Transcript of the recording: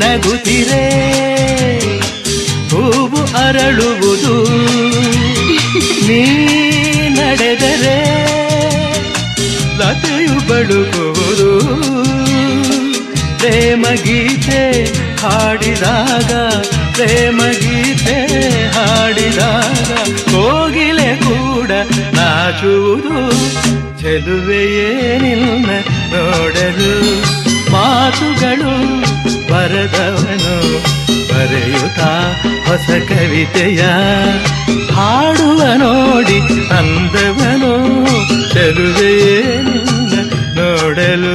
ನಗುತ್ತಿರೆ ಹೂವು ಅರಳುವುದು ನೀ ನಡೆದರೆ ಲತೆಯು ಬಳುಕುವುದು ಪ್ರೇಮ ಗೀತೆ ಹಾಡಿದಾಗ ಪ್ರೇಮ ಗೀತೆ ಹಾಡಿದಾಗ ಕೋಗಿಲೆ ಕೂಡ ನಾಚುವುದು ಚೆಲುವೆಯೇ ನಿನ್ನ ನೋಡಲು ಮಾತುಗಳು ಬರದವನು ಬರೆಯುತ್ತಾ ಹೊಸ ಕವಿತೆಯ ಹಾಡುವ ನೋಡಿ ಅಂದವನು ಚೆಲುವೆಯೇ ನಿನ್ನ ನೋಡಲು